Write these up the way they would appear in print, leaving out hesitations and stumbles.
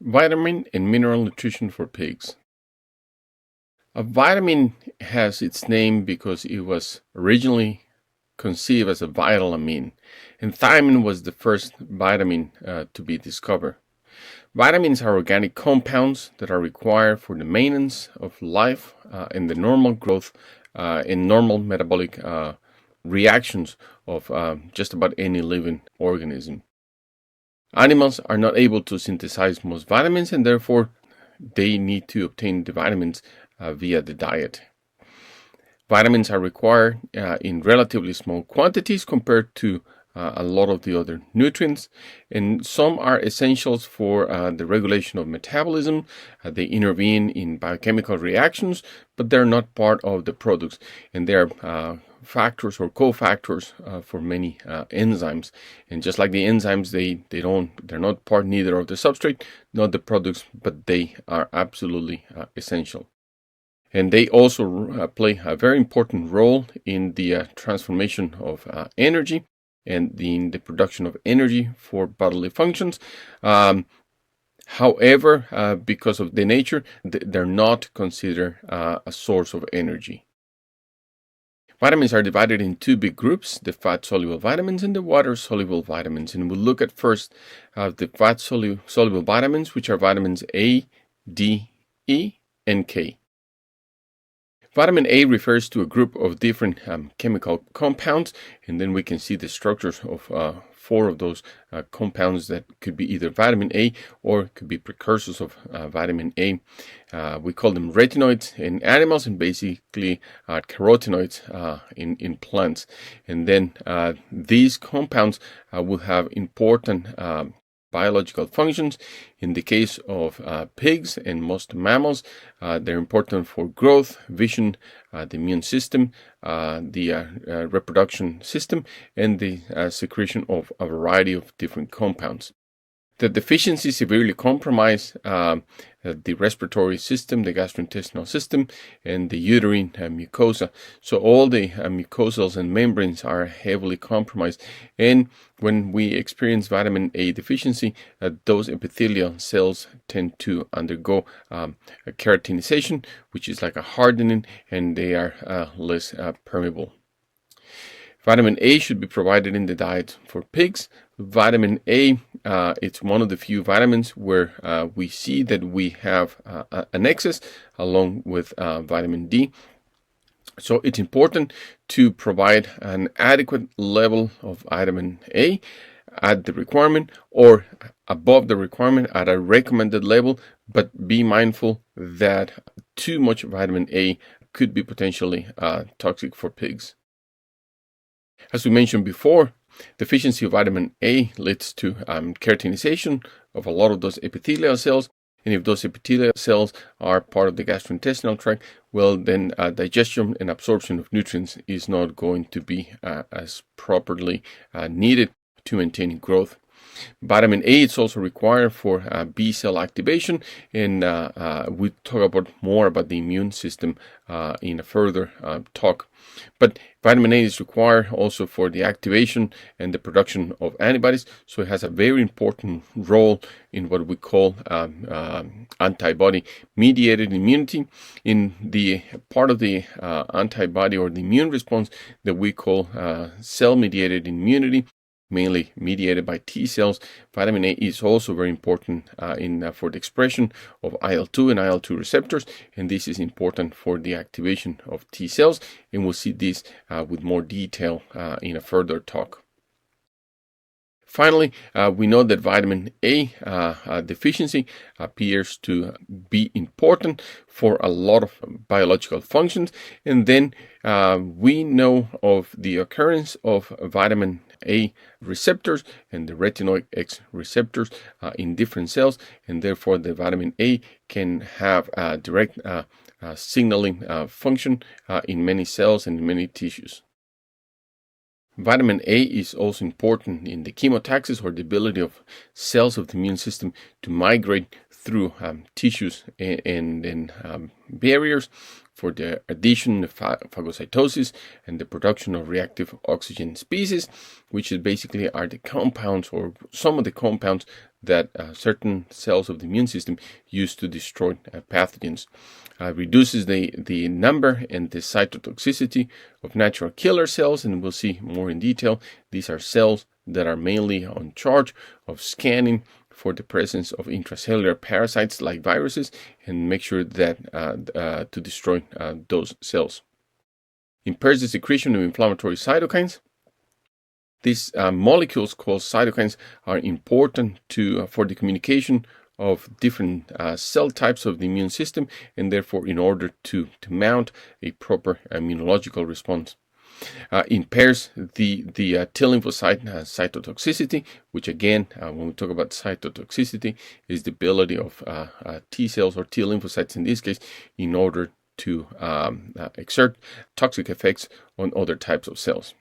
Vitamin and mineral nutrition for pigs. A vitamin has its name because it was originally conceived as a vital amine, and thiamine was the first vitamin to be discovered. Vitamins are organic compounds that are required for the maintenance of life and the normal growth and normal metabolic reactions of just about any living organism. Animals are not able to synthesize most vitamins, and therefore they need to obtain the vitamins via the diet. Vitamins are required in relatively small quantities compared to a lot of the other nutrients, and some are essentials for the regulation of metabolism. They intervene in biochemical reactions, but they're not part of the products, and they're factors or cofactors for many enzymes. And just like the enzymes, they're not part neither of the substrate, not the products, but they are absolutely essential. And they also play a very important role in the transformation of energy and in the production of energy for bodily functions. However, because of the nature, they're not considered a source of energy. Vitamins are divided in two big groups, the fat-soluble vitamins and the water-soluble vitamins. And we'll look at first the fat-soluble vitamins, which are vitamins A, D, E, and K. Vitamin A refers to a group of different chemical compounds, and then we can see the structures of four of those compounds that could be either vitamin A or could be precursors of vitamin A. We call them retinoids in animals and basically carotenoids in plants. And then these compounds will have important biological functions. In the case of pigs and most mammals, they're important for growth, vision, the immune system, the reproduction system, and the secretion of a variety of different compounds. The deficiency severely compromise the respiratory system, the gastrointestinal system, and the uterine mucosa. So all the mucosals and membranes are heavily compromised. And when we experience vitamin A deficiency, those epithelial cells tend to undergo a keratinization, which is like a hardening, and they are less permeable. Vitamin A should be provided in the diet for pigs. Vitamin A, it's one of the few vitamins where we see that we have an excess along with vitamin D. So it's important to provide an adequate level of vitamin A at the requirement or above the requirement at a recommended level, but be mindful that too much vitamin A could be potentially toxic for pigs. As we mentioned before, deficiency of vitamin A leads to keratinization of a lot of those epithelial cells. And if those epithelial cells are part of the gastrointestinal tract, well, then digestion and absorption of nutrients is not going to be as properly needed to maintain growth. Vitamin A is also required for B cell activation, and we talk about more about the immune system in a further talk. But vitamin A is required also for the activation and the production of antibodies, so it has a very important role in what we call antibody-mediated immunity, in the part of the antibody or the immune response that we call cell-mediated immunity, mainly mediated by T cells. Vitamin A is also very important for the expression of IL-2 and IL-2 receptors, and this is important for the activation of T cells, and we'll see this with more detail in a further talk. Finally, we know that vitamin A deficiency appears to be important for a lot of biological functions, and then we know of the occurrence of vitamin A receptors and the retinoid X receptors in different cells, and therefore the vitamin A can have a direct signaling function in many cells and in many tissues. Vitamin A is also important in the chemotaxis, or the ability of cells of the immune system to migrate through tissues and barriers for the addition of phagocytosis and the production of reactive oxygen species, which is basically are the compounds or some of the compounds that certain cells of the immune system use to destroy pathogens. Reduces the number and the cytotoxicity of natural killer cells, and we'll see more in detail. These are cells that are mainly on charge of scanning for the presence of intracellular parasites like viruses and make sure that to destroy those cells. Impairs the secretion of inflammatory cytokines. These molecules called cytokines are important for the communication of different cell types of the immune system, and therefore in order to mount a proper immunological response. Impairs the T lymphocyte cytotoxicity, which again, when we talk about cytotoxicity, is the ability of T cells or T lymphocytes in this case, in order to exert toxic effects on other types of cells.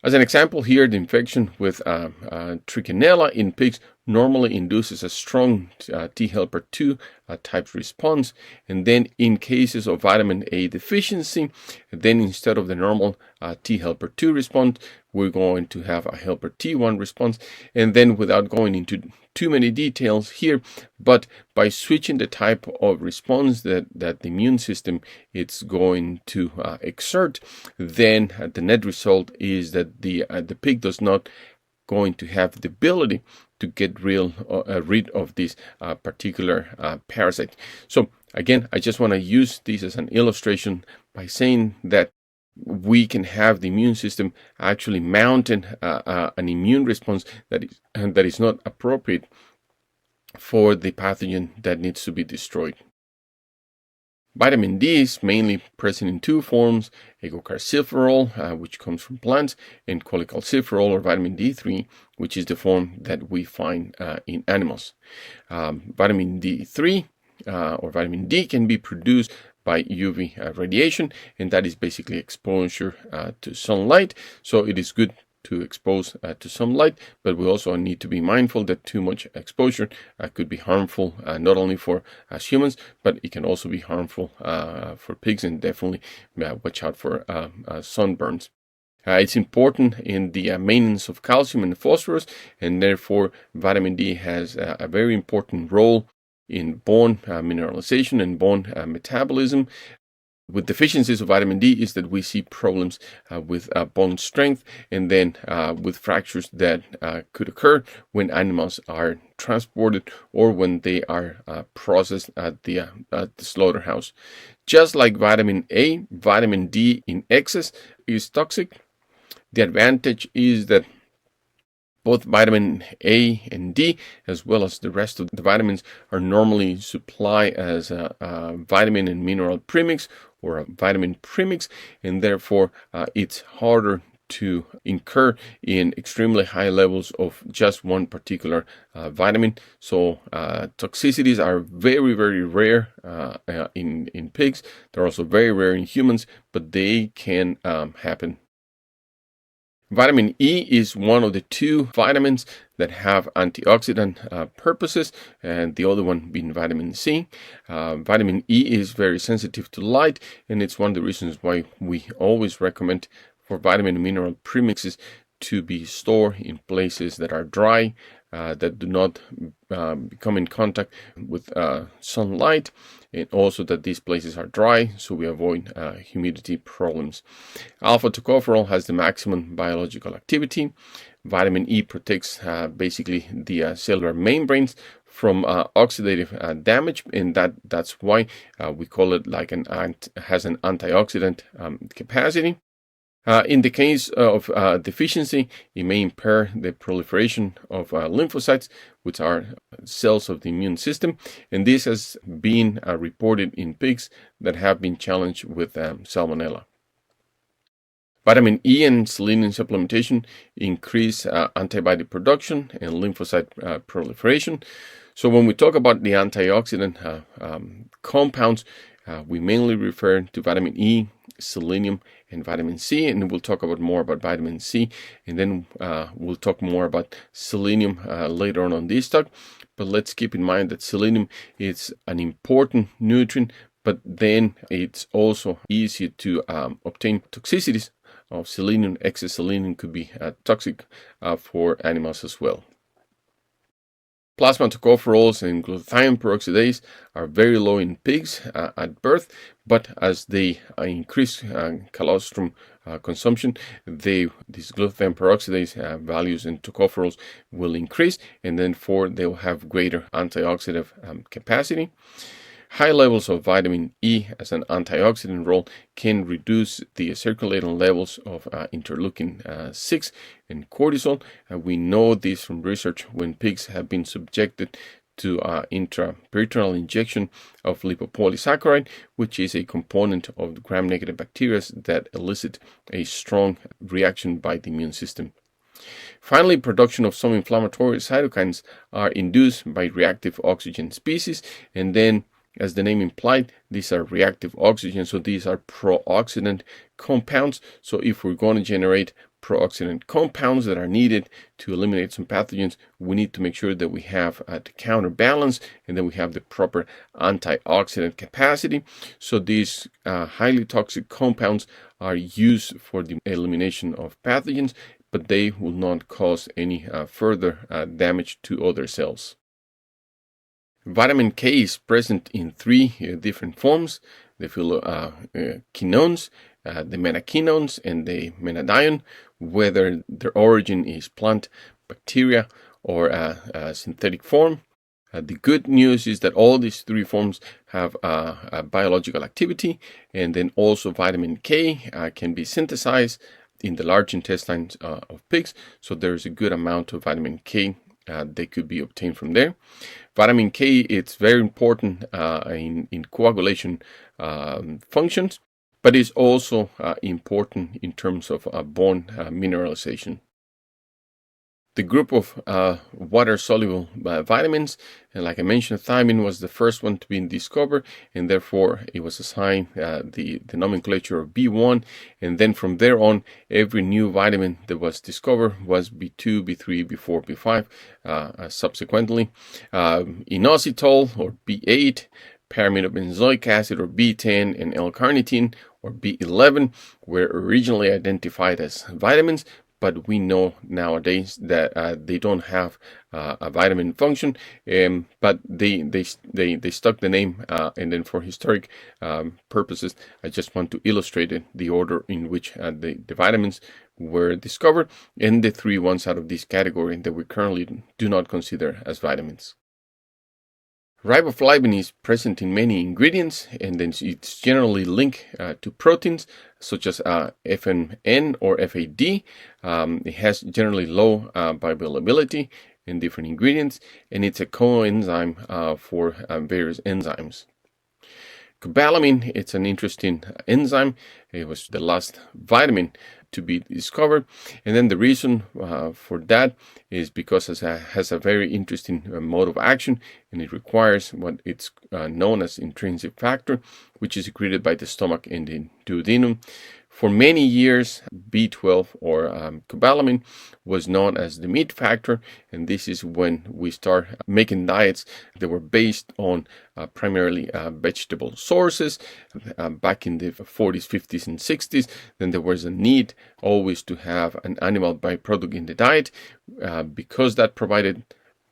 As an example here, the infection with trichinella in pigs normally induces a strong T helper 2 type response. And then in cases of vitamin A deficiency, then instead of the normal T helper 2 response, we're going to have a helper T1 response. And then without going into too many details here, but by switching the type of response that the immune system it's going to exert, then the net result is that the pig does not going to have the ability to get rid of this particular parasite. So again, I just want to use this as an illustration by saying that we can have the immune system actually mounting an immune response that is not appropriate for the pathogen that needs to be destroyed. Vitamin D is mainly present in two forms: agocalciferol, which comes from plants, and cholecalciferol or vitamin D3, which is the form that we find in animals. Vitamin D3 or vitamin D can be produced by UV radiation, and that is basically exposure to sunlight. So it is good to expose to sunlight, but we also need to be mindful that too much exposure could be harmful, not only for us humans, but it can also be harmful for pigs, and definitely watch out for sunburns. It's important in the maintenance of calcium and phosphorus, and therefore vitamin D has a very important role in bone mineralization and bone metabolism. With deficiencies of vitamin D is that we see problems with bone strength, and then with fractures that could occur when animals are transported or when they are processed at the slaughterhouse. Just like vitamin A, vitamin D in excess is toxic. The advantage is that both vitamin A and D, as well as the rest of the vitamins, are normally supplied as a vitamin and mineral premix or a vitamin premix, and therefore it's harder to incur in extremely high levels of just one particular vitamin. So toxicities are very, very rare in pigs. They're also very rare in humans, but they can happen. Vitamin E is one of the two vitamins that have antioxidant purposes, and the other one being vitamin C. Vitamin E is very sensitive to light, and it's one of the reasons why we always recommend for vitamin and mineral premixes to be stored in places that are dry, that do not come in contact with sunlight, and also that these places are dry, so we avoid humidity problems. Alpha tocopherol has the maximum biological activity. Vitamin E protects basically the cellular membranes from oxidative damage, and that's why we call it like has an antioxidant capacity. In the case of deficiency, it may impair the proliferation of lymphocytes, which are cells of the immune system, and this has been reported in pigs that have been challenged with salmonella. Vitamin E and selenium supplementation increase antibody production and lymphocyte proliferation. So when we talk about the antioxidant compounds, we mainly refer to vitamin E, selenium, and vitamin C, and we'll talk more about vitamin C, and then we'll talk more about selenium later on this talk. But let's keep in mind that selenium is an important nutrient, but then it's also easy to obtain toxicities of selenium. Excess selenium could be toxic for animals as well. Plasma tocopherols and glutathione peroxidase are very low in pigs at birth, but as they increase colostrum consumption, these glutathione peroxidase values in tocopherols will increase, and then they will have greater antioxidant capacity. High levels of vitamin E as an antioxidant role can reduce the circulating levels of interleukin 6 and cortisol. We know this from research when pigs have been subjected to intraperitoneal injection of lipopolysaccharide, which is a component of the gram-negative bacteria that elicit a strong reaction by the immune system. Finally, production of some inflammatory cytokines are induced by reactive oxygen species, and then, as the name implied, these are reactive oxygen, so these are pro-oxidant compounds. So if we're going to generate pro-oxidant compounds that are needed to eliminate some pathogens, we need to make sure that we have the counterbalance, and then we have the proper antioxidant capacity. So these highly toxic compounds are used for the elimination of pathogens, but they will not cause any further damage to other cells. Vitamin K is present in three different forms: the phyloquinones, the menaquinones, and the menadione, whether their origin is plant, bacteria, or a synthetic form. The good news is that all these three forms have a biological activity, and then also vitamin K can be synthesized in the large intestines of pigs, so there's a good amount of vitamin K that could be obtained from there. Vitamin K, it's very important in coagulation functions, but it's also important in terms of bone mineralization. The group of water-soluble vitamins, and like I mentioned, thiamine was the first one to be discovered, and therefore it was assigned the nomenclature of B1, and then from there on, every new vitamin that was discovered was B2, B3, B4, B5 subsequently. Inositol or B8, paramidobenzoic acid or B10, and L-carnitine or B11 were originally identified as vitamins, but we know nowadays that they don't have a vitamin function, but they stuck the name, and then for historic purposes, I just want to illustrate the order in which the vitamins were discovered, and the three ones out of this category that we currently do not consider as vitamins. Riboflavin is present in many ingredients, and then it's generally linked to proteins such as FMN or FAD. It has generally low bioavailability in different ingredients, and it's a coenzyme for various enzymes. Cobalamin, it's an interesting enzyme. It was the last vitamin to be discovered, and then the reason for that is because it has a very interesting mode of action, and it requires what it's known as intrinsic factor, which is secreted by the stomach and the duodenum. For many years, B12 or cobalamin was known as the meat factor, and this is when we start making diets that were based on primarily vegetable sources. Back in the 40s, 50s, and 60s, then there was a need always to have an animal byproduct in the diet because that provided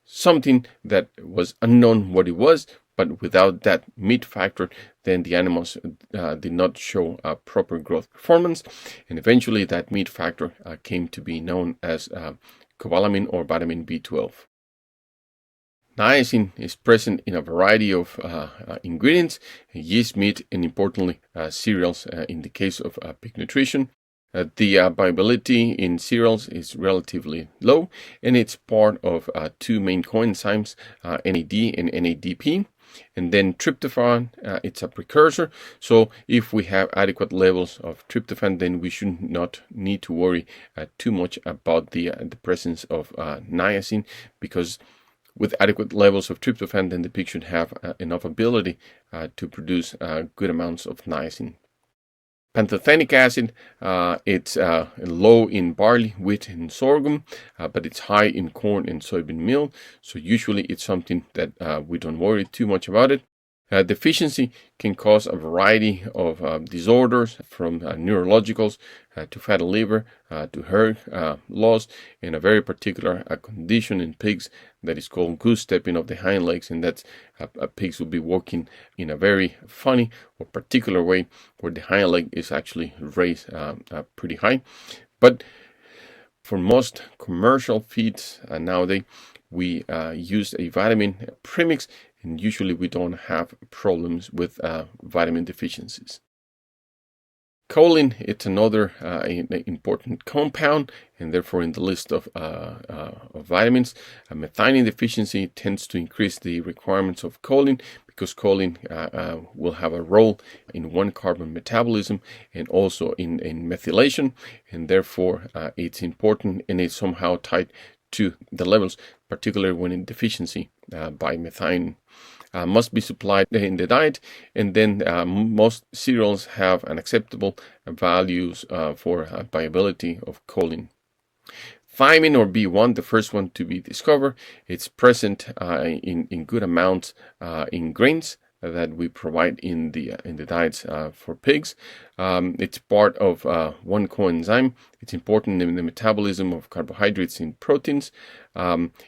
something that was unknown what it was, but without that meat factor, then the animals did not show a proper growth performance, and eventually that meat factor came to be known as cobalamin or vitamin B12. Niacin is present in a variety of ingredients: yeast, meat, and importantly cereals in the case of pig nutrition. The bioavailability in cereals is relatively low, and it's part of two main coenzymes, NAD and NADP. And then tryptophan, it's a precursor. So if we have adequate levels of tryptophan, then we should not need to worry too much about the presence of niacin, because with adequate levels of tryptophan, then the pig should have enough ability to produce good amounts of niacin. Pantothenic acid, it's low in barley, wheat, and sorghum, but it's high in corn and soybean meal. So usually it's something that we don't worry too much about it. Deficiency can cause a variety of disorders, from neurologicals to fatty liver to hair loss, and a very particular condition in pigs that is called goose stepping of the hind legs, and that's pigs will be walking in a very funny or particular way where the hind leg is actually raised pretty high. But for most commercial feeds nowadays, we use a vitamin premix, and usually we don't have problems with vitamin deficiencies. Choline, it's another important compound, and therefore in the list of vitamins. Methionine deficiency tends to increase the requirements of choline, because choline will have a role in one-carbon metabolism and also in methylation, and therefore it's important, and it's somehow tied to the levels, particularly when in deficiency by methionine. Must be supplied in the diet, and then most cereals have an acceptable values for viability of choline. Thiamine, or B1, the first one to be discovered, it's present in good amounts in grains that we provide in the diets for pigs. It's part of one coenzyme. It's important in the metabolism of carbohydrates and proteins.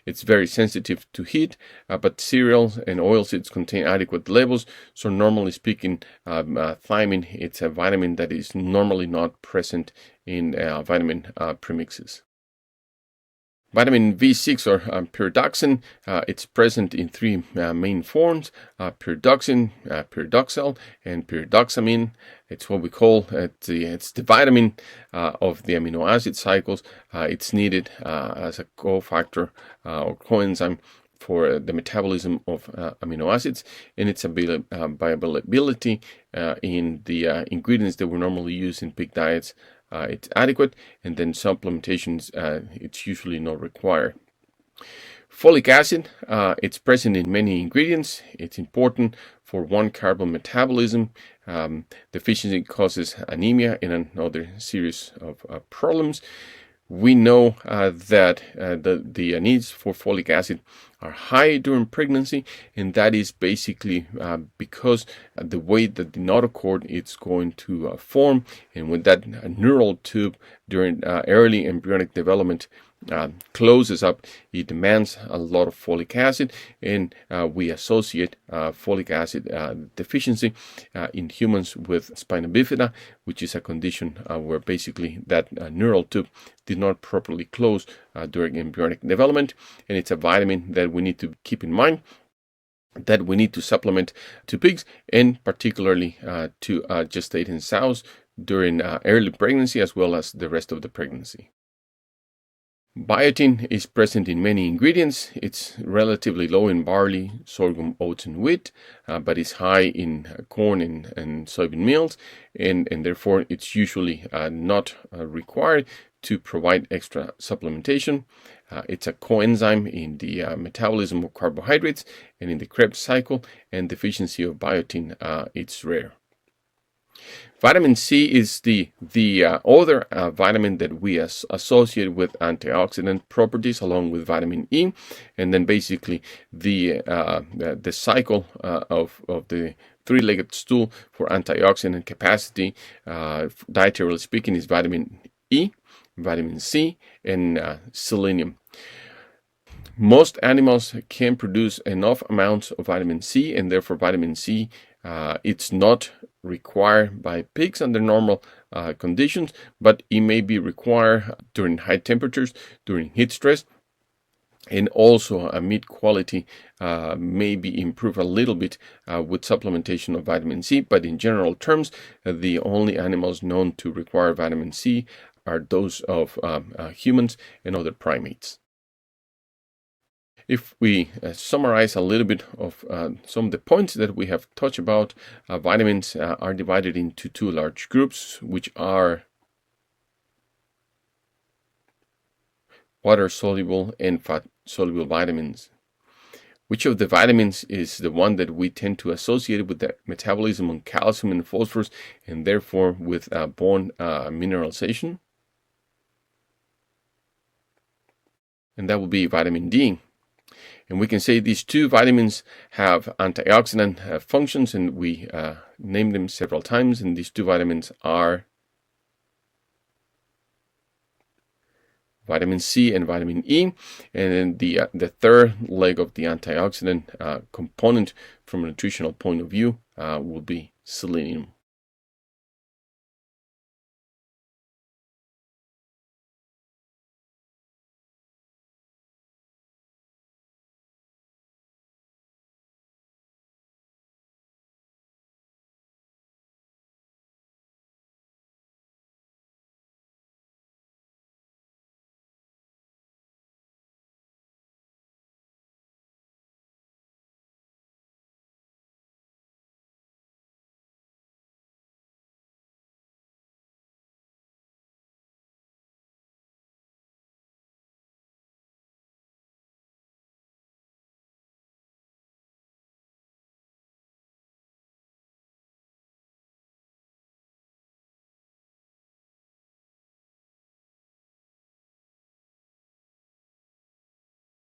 It's very sensitive to heat, but cereals and oilseeds contain adequate levels. So normally speaking, thiamine, it's a vitamin that is normally not present in vitamin premixes. Vitamin B6, or pyridoxine, it's present in three main forms: pyridoxine, pyridoxal, and pyridoxamine. It's what we call it's the vitamin of the amino acid cycles. It's needed as a cofactor or coenzyme for the metabolism of amino acids, and its bioavailability in the ingredients that we normally use in pig diets. It's adequate, and then supplementations, it's usually not required. Folic acid, it's present in many ingredients. It's important for one-carbon metabolism. Deficiency causes anemia and another series of problems. We know that the needs for folic acid are high during pregnancy, and that is basically because the way that the notochord is going to form, and when that neural tube during early embryonic development closes up, it demands a lot of folic acid, and we associate folic acid deficiency in humans with spina bifida, which is a condition where basically that neural tube did not properly close during embryonic development, and it's a vitamin that we need to keep in mind, that we need to supplement to pigs, and particularly to gestating sows during early pregnancy as well as the rest of the pregnancy. Biotin is present in many ingredients. It's relatively low in barley, sorghum, oats, and wheat, but is high in corn and soybean meals, and therefore it's usually not required to provide extra supplementation. It's a coenzyme in the metabolism of carbohydrates and in the Krebs cycle, and deficiency of biotin, it's rare. Vitamin C is the other vitamin that we associate with antioxidant properties, along with vitamin E, and then basically the cycle of the three-legged stool for antioxidant capacity, dietarily speaking, is vitamin E, vitamin C, and selenium. Most animals can produce enough amounts of vitamin C, and therefore vitamin C, it's not required by pigs under normal conditions, but it may be required during high temperatures, during heat stress, and also meat quality may be improved a little bit with supplementation of vitamin C. But in general terms, the only animals known to require vitamin C are those of humans and other primates. If we summarize a little bit of some of the points that we have touched about, vitamins are divided into two large groups, which are water-soluble and fat-soluble vitamins. Which of the vitamins is the one that we tend to associate with the metabolism of calcium and phosphorus, and therefore with bone mineralization? And that would be vitamin D. And we can say these two vitamins have antioxidant functions, and we named them several times. And these two vitamins are vitamin C and vitamin E. And then the third leg of the antioxidant component from a nutritional point of view will be selenium.